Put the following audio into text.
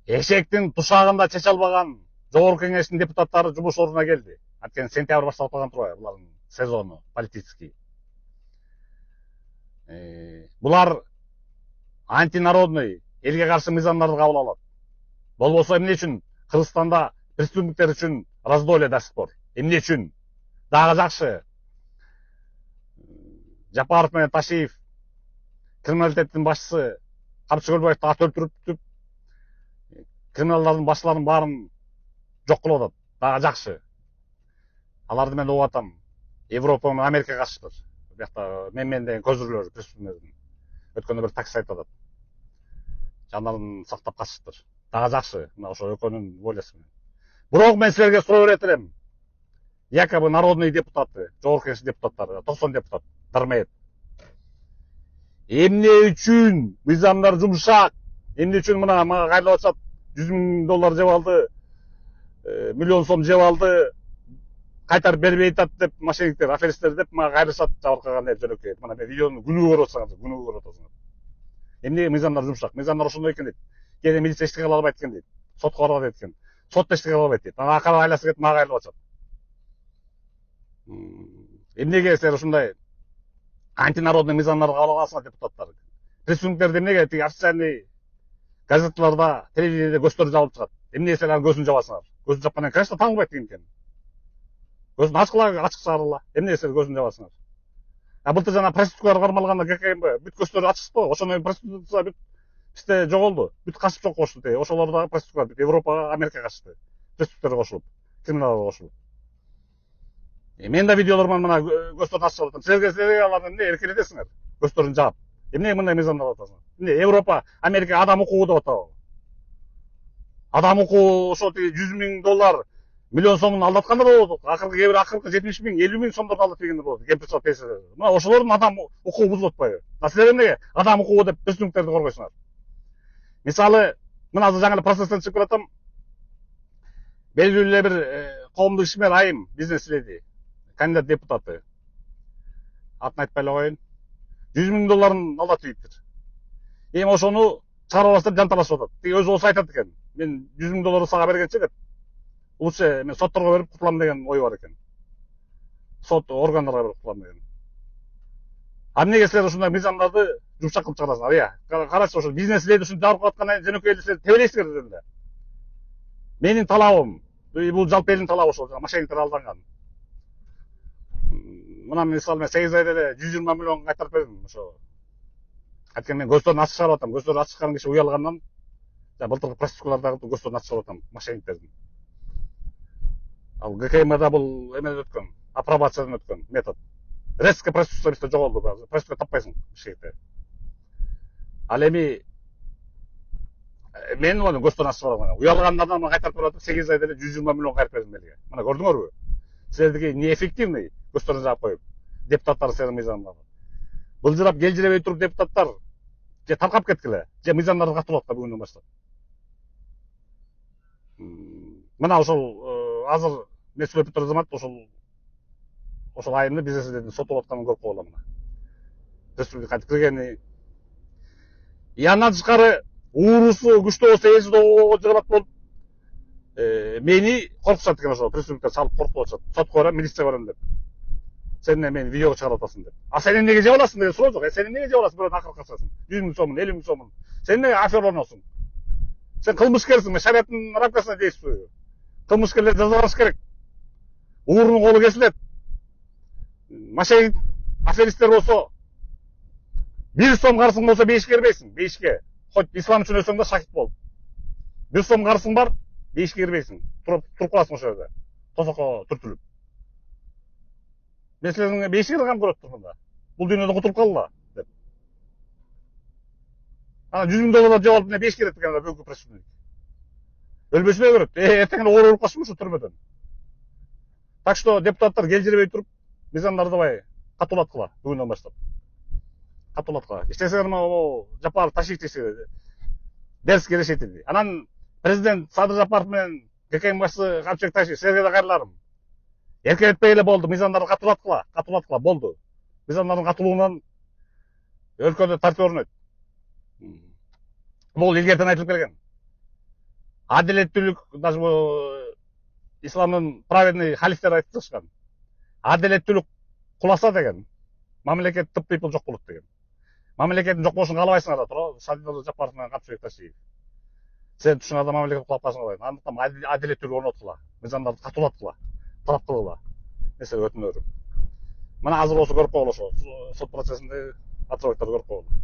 Эшектин тушагында чече албаган Жогорку Кеңештин депутаттары жумуш ордуна келди. Анткени сентябрь башталып калган турбайбы булардын сезону политический. Булар антинародный, элге каршы мыйзамдарды кабыл алат. Болбосо эмне үчүн Кыргызстанда преступниктер үчүн раздолье до сих пор? Эмне үчүн? Дагы жакшы. Жапаров менен Ташиев криминалитеттин башчысы Камчыкөлбаевди ат өлтүрүп криминалдардын башчыларын баарын жок кылып атат. Дагы жакшы. Аларды мен угуп атам. Европа менен Америка каршыдыр. Биякта мен деген көзүрлөр преступниктердин. Өткөндө бир такси айтып атат. Жандарын сактап качыптыр. Дагы жакшы. Мына ошо экөөнүн волясы менен. Бирок мен силерге суроо берет элем. Якобы народный депутаты, Жогорку Кеңештин депутаттары, 90 депутат Дармеев. Эмне үчүн мыйзамдар жумшак? Эмне үчүн мына мага кайрылып атышат? $100,000 жеп алды, миллион сом жеп алды, кайтарып бербей атат деп мошенниктер, аферисттер деп мага кайрылышат жабыркаган деп жөнөкөй. Мына мен видеону күнүгө көрүп атсаңыз, күнүгө көрүп атасыңар. Эмне мыйзамдар жумшак? Мыйзамдар ошондой экен дейт. Кээде милиция эчтеке кыла албайт экен дейт. Сотко барбайт экен. Сот эчтеке кыла албайт дейт. Анан акыры айласы кетип мага кайрылып атышат. Эмнеге силер ушундай антинародный мыйзамдарды кабыл аласыңар депутаттар? Преступниктерди эмнеге тиги официальный газеталарда, телевидениеде көздөрү жабылып чыгат? Эмнеге силер анын көзүн жабасыңар? Көзүн жапкандан конечно таанылбайт деген экен. Көзүн ачкыла, ачык чыгарыла. Эмнеге силер көзүн жабасыңар? Былтыр жана проституткаларга кармалганда ГКМБ бүт көздөрү ачыкпы? Ошондон проституция бүт бизде жоголду. Бүт качып жок болушту. Ошолор дагы проституткалар бүт Европага, Америкага качты. Преступниктерге кошулуп, криминалга кошулуп. Мен да видеолорман мына көздөрүн ачып атам. Силерге аларды эмне эркин этесиңер? Көздөрүн жаап. Эмне мындай мыйзамдар атасыңар? Эмне Европа, Америка адам укугу деп атабы? Адам укугу ошо $100,000, миллион сомун алдаткандар болот. Акыркы кээ бир 70,000, 50,000 сомдорду алдап бергендер болот. Кемпирчилик пенсия. Мына ошолордун адам укугу бузулуп атпайбы? Силер эмнеге адам укугу деп преступниктерди коргойсуңар? Мисалы, мына азыр жаңы процесстен чыгып келатам. Белгилүү бир коомдук ишмер Айым бизнес леди, кандидат депутаты. Атын айтпай эле коеюн. $100,000 алдатып ийиптир. Эми ошону чыгарып алабыз деп жанталашып атат. Тиги өзү болсо айтат экен. Мен $100,000 сага бергенче деп. Лучше мен сотторго берип кутулам деген ой бар экен. Сот органдарга берип кутулам деген. А эмнеге силер ушундай мыйзамдарды жумшак кылып чыгарасыңар? Карачы, ошо бизнес леди ушинтип жабыркап аткандан жөнөкөй эле силер тебелейсиңер эле. Менин талабым, бул жалпы элдин талабы ошол, мошенниктер алданган. Мына мисалы мен 8 айда эле 120 миллион кайтарып бердим ошо. Анткени мен көздөрүн ачык чыгарып атам. Көздөрү ачык чыгарган киши уялгандан, былтыркы проституткалардагы көздөрүн ачык чыгарып атам, мошенниктердин. Ал ГКМда бул эмеден өткөн, апробациядан өткөн метод. Резко проституция бизде жоголду. Проституция таппайсың ишекте. Ал эми мен муну көздөрүн ачык чыгарам. Уялгандардан кайтарып берип атып 8 айда эле 120 миллион кайтарып бердим элге. Мына көрдүңөрбү? Силердики неэффективный көздөрүн жаап коюп, депутаттар силердин мыйзамдарды. Былжырап келжиребей туруп депутаттар же таркап кеткиле, же мыйзамдарды катуулап атат бүгүндөн баштап. Мына ошол азыр мен сүйлөп отурган замат ошол Айымды бизнес сотолуп атканын көрүп койгула мына. Республика кантип киргени. И андан тышкары уурусу күчтүү болсо эзи доо жыгылат болуп мени коркутушат экен ошо преступниктер салып коркутуп атышат. Сотко барам, милицияга барам деп. Сен мени видеого чыгарып атасың деп. А сен эмнеге жеп аласың деген суроо жок. Сен эмнеге жеп аласың бирөөнүн акыры качасың? 100,000 сомун, 50,000 сомун. Сен эмнеге аферланасың? Сен кылмышкерсиң, шариаттын рамкасында действуй. Кылмышкерлер жазалаш керек. Уурунун колу кесилет. Мошенник, аферисттер болсо 1 сом карсың болсо 5ке кирбейсиң, 5ке. Хоть ислам үчүн өлсөң да шахид бол. 1 сом карсың бар, 5ке кирбейсиң. Туруп каласың ошол жерде. Тосокко түртүлүп. Мен силердин 5ке киргенин көрөт турмун да. Бул дүйнөдөн кутулуп калгыла деп. Анан $100,000 жеп алып эмне 5ке кирет экен бүгүнкү преступник. Өлбөсүнө көрөт. Эртең оор өлүп калсын ушу түрмөдөн. Так что депутаттар келжиребей туруп, мыйзамдарды бай катуулаткыла бүгүндөн баштап. Катуулаткыла. Иштесеңер могу Жапаров Ташиев десе дерске решетиди. Анан президент Садыр Жапаров менен ГКМ башчысы Камчыбек Ташиев силерге да кайрыларым. Эркелетпей эле болду, мыйзамдарды катуулаткыла болду. Мыйзамдардын катуулугунан өлкөдө тартип орнойт. Бул илгертен айтылып келген. Адилеттүүлүк даже исламдын праведный халифтери айтып чыккан. Адилеттүүлүк куласа деген мамлекет тып people жок болот деген. Мамлекеттин жок болушун каалабайсыңар да туурабы? Садыр Жапаров менен Капчыбек Ташиев. Сен тушуңарда мамлекет кулап калышың калбайт. Андыктан адилеттүүлүк орноткула. Мыйзамдарды катуулаткыла. Талап кылгыла. Нерсе өтүнөрүм. Мына азыр болсо көрүп койгула ошо сот процессинде отрывоктарды көрүп койгула.